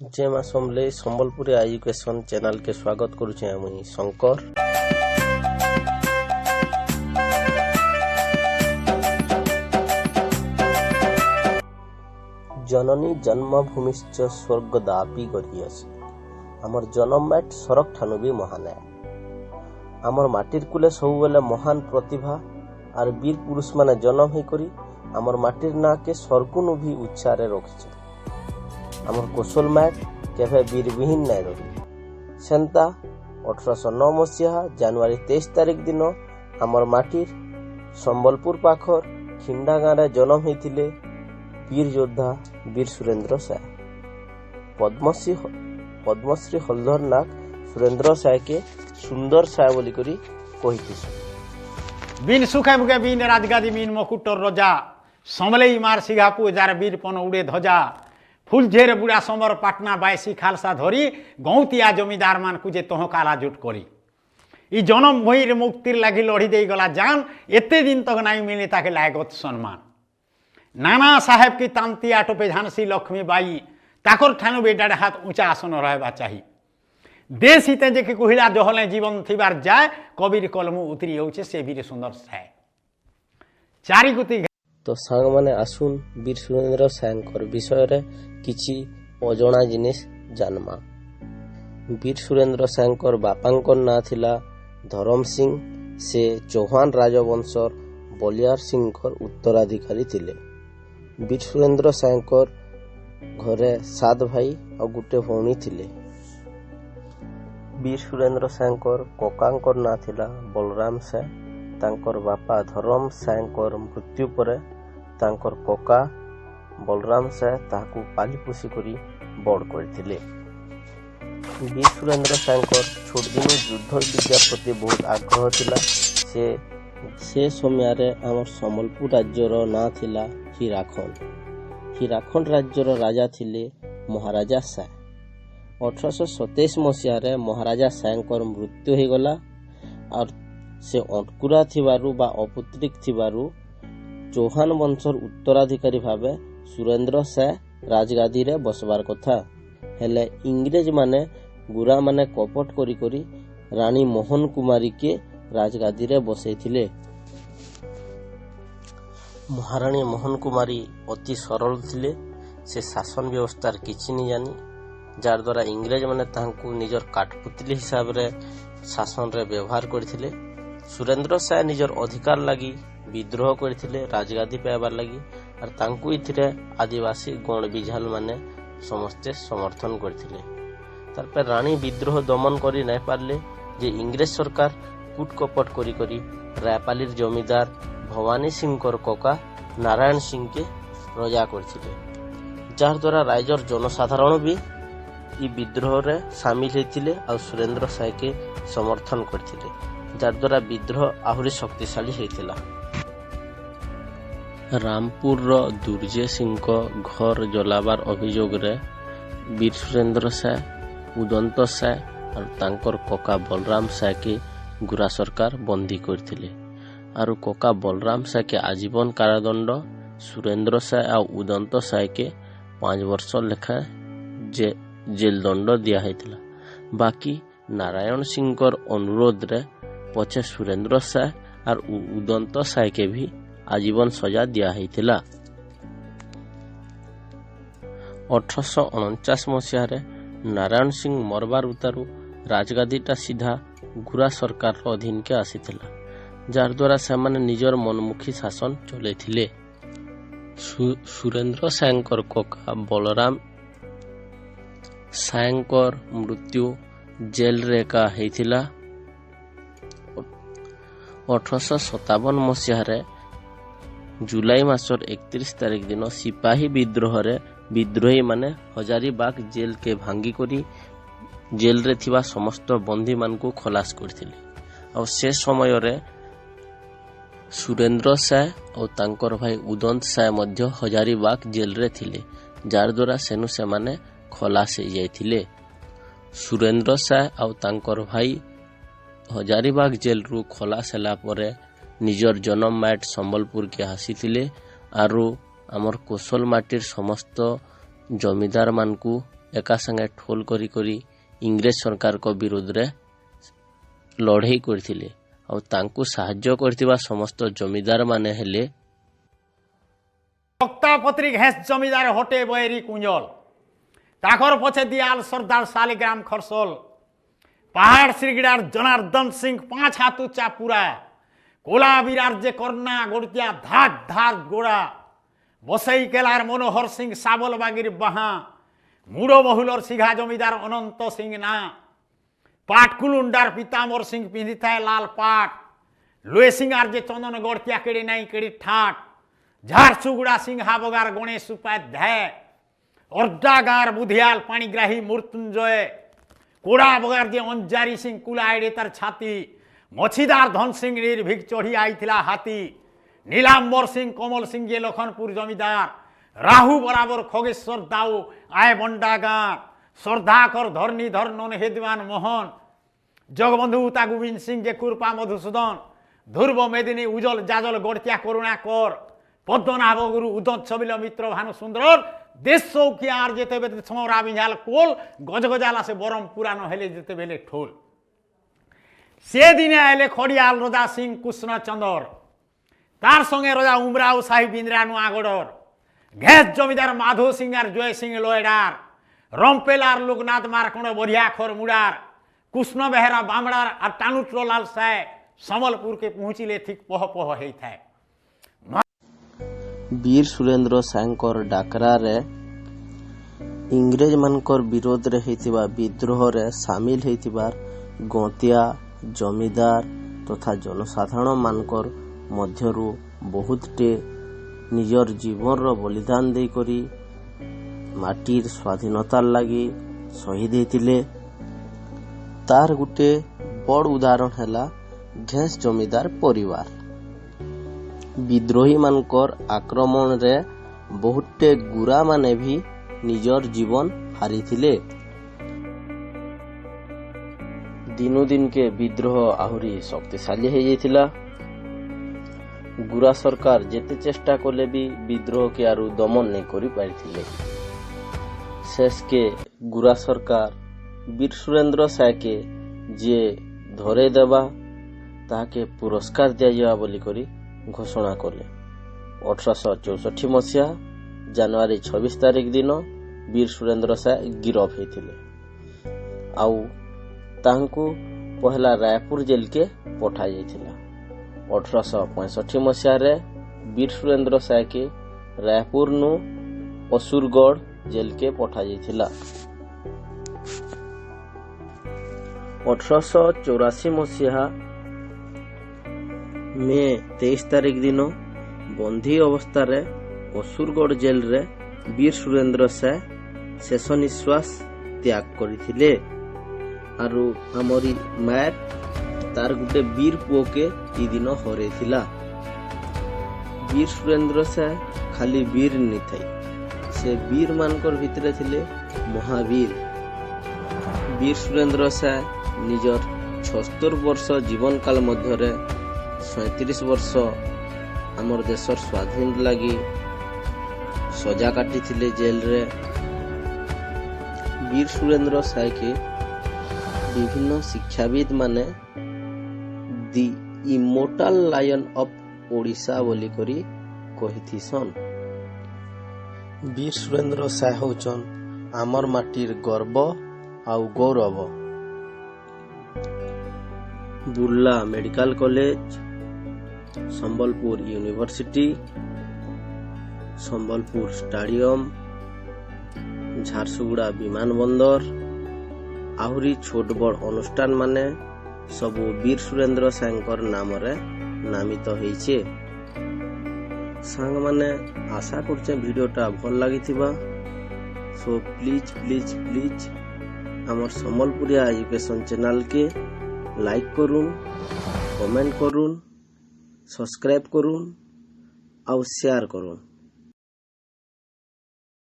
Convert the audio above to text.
जे माँ समले Sambalpuri education channel के स्वागत करुचे मुई शंकर। जननी जन्मभूमिश्च स्वर्गदापी गरियसी आमर जन्म मैट सरक ठानु भी महान है। आमर माटिर कुले सब बेले महान प्रतिभा और वीर पुरुष माने जन्म ही करी आमर माटिर ना के स्वर्गनु भी उच्चारे रखिছে। आमर कौशल मैट केवे वीरविहीन नहीं रही। सेंता 1809 मसीहा जनवरी 23 तारिख दिन आमर माटिर संबलपुर पाखर खिंडा गाँव जन्म होते वीर योद्धा वीर सुरेंद्र साय। पद्मश्री हलधर नाग सुरेंद्र साय के सुंदर साय बोली करी कही। बिन सुखे मुखे बिन राजगादी बिन मकुटर रजा समले मार सिघापु जार वीर पन उड़े ध्वजा फुल झेर बुढ़ा समर पाटना बायसी खालसा धरी गौतिया जमीदार मान कुजे तह काला जुट करी ई जनम भईर मुक्तिर लगी लड़ी दे गला जान एते दिन तक नहीं मिले ताके लागत सम्मान। नाना साहेब की तांतिया टोपे झांसी लक्ष्मी बाई ताकर ठानु बेटा हाथ ऊंचा आसन रहबा चाही। देश हिते जे के कुहिला जहले जीवन थिबार जाय कबीर कलम उतरी होचे से वीर सुंदर साय चारि गुती। तो सांग माने आसुन वीर सुरेंद्र सायंकर विषय रे किछि अजଣା जिनिस जानमा। वीर सुरेंद्र सायंकर बापांकर ना थिला धरम सिंह से चौहान राजवंशर बलियार सिंहकर उत्तराधिकारी थिले। वीर सुरेंद्र सायंकर घरे 7 भाई और गुटे भौणी थिले। वीर सुरेंद्र सायंकर ककांकर ना थिला बलराम साय। तांकर बापा धरम सायंकर मृत्यु परे तांकर कका बलराम साय ताकू पाली पोषी करी बड़ करथिले। वीर सुरेंद्र सायंकर छोट दिन युद्ध विद्या प्रति बहुत आग्रह थिला। से समय रे हमर संबलपुर राज्यर ना थिला हीराखंड। हीराखंड राज्यर राजा थिले महाराजा साय। 1827 मसीह रे महाराजा सायंकर मृत्यु हो गला और से अटकुरा थिबारु बा अपुत्रिक थिबारु चौहान वंशर उत्तराधिकारी भावे सुरेंद्र साय राजगादी रे बसबार कथा हेले इंग्रेज माने गुरा माने कपट करी करी रानी मोहन कुमारी के राजगादी रे बसैथिले। महारानी मोहन कुमारी अति सरल थिले। से शासन व्यवस्थार किछि नि जानी जार द्वारा इंग्रेज माने तांकु निजर काठपुतली हिसाब रे शासन रे व्यवहार करथिले। सुरेंद्र साय निजर अधिकार लगी विद्रोह करथिले राजगादी पाइबार लगी और तांकु इथिरे आदिवासी गण बिझाल माने समस्ते समर्थन करथिले। तारपर रानी विद्रोह दमन करी नहीं पारले जे इंग्रेज सरकार कूट कपट करी करी रायपालीर जमीदार भवानी सिंहकर कका नारायण सिंह के रजा करथिले। जार द्वारा राइजर जनसाधारण भी ई विद्रोह रे शामिल हेतिले और सुरेंद्र साय के समर्थन करथिले जार द्वारा विद्रोह आहुरी शक्तिशाली हेतिला। रामपुर रो दुर्जे सिंह को घर जलाबार अभियोग रे वीर सुरेंद्र साय उदंत साय और तांकर कका बलराम साय के गुरा सरकार बंदी करथिले और कका बलराम साय के आजीवन कारादंड सुरेंद्र साय और उदंत साय के 5 वर्ष लेखा जेल दंड दिया हेतिला। बाकी नारायण सिंहकर अनुरोध रे पछे सुरेंद्र साय और उदंत साय के भी आजीवन सजा दिया हेतिला। 1849 मसीह रे नारायण सिंह मरबार उतारू राजगादीटा सीधा गुरा सरकार अधीन के आसीथिला जार द्वारा सेमाने निजर मनमुखी शासन चलेथिले। सुरेंद्र सायंकर कका बलराम सायंकर मृत्यु जेल रे का हेतिला। 1857 मसीह रे जुलाई मासर 31 तारिख दिन सिपाही विद्रोह रे विद्रोही माने हजारीबाग जेल के भांगी करी जेल रे थिबा समस्त बंदी मान को खलास करथिले और से समय रे सुरेंद्र साय और तांकर भाई उदंत साय मध्य हजारीबाग जेल रे थिले जार द्वारा सेनु से माने खलास हो जाइथिले। सुरेंद्र साय और तांकर भाई हजारीबाग जेल रु खलास होला परे निजर जन्म मैट संबलपुर के आसीथिले आरु आमर कौशल माटिर समस्त जमीदार मान को एका संगे ठोल करी करी इंग्रेज सरकार को विरोध रे लड़ाई करथिले और तांकु साहाय्य करथिबा समस्त जमीदार माने हेले भक्तापत्री घेस जमीदार हटे बैरी कुंजल ताकर पछे दियाल सरदार शालिग्राम खरसोल पहाड़ श्रीगिड़ार जनार्दन सिंह 5 हाथ ऊंचा पूरा कोला विरार जे करना गोड़तिया धाक धाक गोड़ा बसई केलार मनोहर सिंह साबल बागिर बाहा मुड़ो बहुलर सिघा जमीदार अनंत सिंह ना पाटकुलुंडार पीताम्बर सिंह पिंधि थाए लाल पाट लोए सिंगार जे चंदन गड़तिया केड़ी नाई केड़ी ठाट झारसुगुड़ा सिंह हाबगार गणेश उपाध्याय अर्डागार बुधियाल पाणीग्राही मृत्युंजय कोड़ा बगार जे अंजारी सिंह कुलाइडे तार छाती मछीदार धन सिंह निर्भीक चढ़ी आई हाथी नीलांबर सिंह कमल सिंह जे लखनपुर जमीदार राहु बराबर खगेश्वर दाऊ आय बंडागार श्रद्धाकर धरणीधर नन हेदवान मोहन जगबंधु उता गोविंद सिंह जे कुरपा मधुसूदन ध्रुव मेदिनी उजल जाजल गड़तिया करुणाकर पद्मनाभ गुरु उदत छबिल मित्र भानु सुंदर देश चौकियार जेते बेले छौरा बिझाल कोल गजगजाला से बरम पुरान हेले जेते बेले ठोल से दिने आले खड़ियाल रजा सिंह कृष्ण चंदर तार संगे रजा उमराव साहिब इंदिरा नुआगढ़र घेस जमीदार माधो सिंह और जय सिंह लोयडार रमपेलार लोकनाथ मारकण बरिया खर मुड़ार कृष्ण बेहरा बामड़ार और टानुट्रोलाल साय समलपुर के पहुंचिले ठीक पह पह होता है। वीर सुरेंद्र सायंकर डाकरा रे इंग्रेज मानकर विरोध रे हेतिबा विद्रोह रे शामिल हेतिबार गौतिया जमीदार तथा जनसाधारण मानकर मध्यरु बहुतटे निजर जीवन रो बलिदान दे करी माटीर स्वाधीनतार लगी शहीद हेतिले तार गुटे बड़ उदाहरण हैला घेस जमीदार परिवार विद्रोही मानकर आक्रमण रे बहुते गुरा माने भी निजर जीवन हारिथिले दिनु दिन के विद्रोह आहुरी शक्तिशाली हो जाइथिला गुरा सरकार जेते चेष्टा कले भी विद्रोह के आरु दमन नहीं करि पारिथिले शेष के गुरा सरकार वीर सुरेंद्र साय के जे धरे देबा ताके पुरस्कार दिया जावा बोली करी घोषणा कले 1864 मसीहा जनवरी 26 तारिख दिन वीर सुरेंद्र साय गिरफ होते आउ तांको पहला रायपुर जेल के पठा जाइथिला 1865 मसीहा रे वीर सुरेंद्र साय के रायपुर नु असुरगढ़ जेल के पठा जाइथिला 1884 मसीहा मे 23 तारिख दिन बंधी अवस्था रे असुरगढ़ जेल रे वीर सुरेंद्र साय शेष निश्वास त्याग करथिले आरु हमरी मायर तार गुटे वीर पुओ के ई दिन हरे थिला वीर सुरेंद्र साय खाली वीर नि थाई से वीर मानकर भितरे थिले महावीर वीर सुरेंद्र साय निजर 76 वर्ष जीवन काल मध्य रे 37 वर्ष आमर देशर स्वाधीन लगी सजा काटी थिले जेल रे वीर सुरेंद्र साय के विभिन्न शिक्षाविद माने दी इमोर्टाल लायन ऑफ ओडिशा बोली करी कहिथिसन वीर सुरेंद्र साय होचन आमर माटीर गर्व आउ गौरव Burla medical college Sambalpur university Sambalpur stadium Jharsuguda विमान बंदर आहुरी छोट बड़ अनुष्ठान माने सबु वीर सुरेंद्र सायंकर नाम रे नामित होइछे सांग माने आशा करछे वीडियोटा भल लागिथिबा सो प्लीज प्लीज प्लीज हमर संबलपुरिया एजुकेशन चैनल के लाइक करूँ कमेंट करूँ सब्सक्राइब करूँ और शेयर करूँ।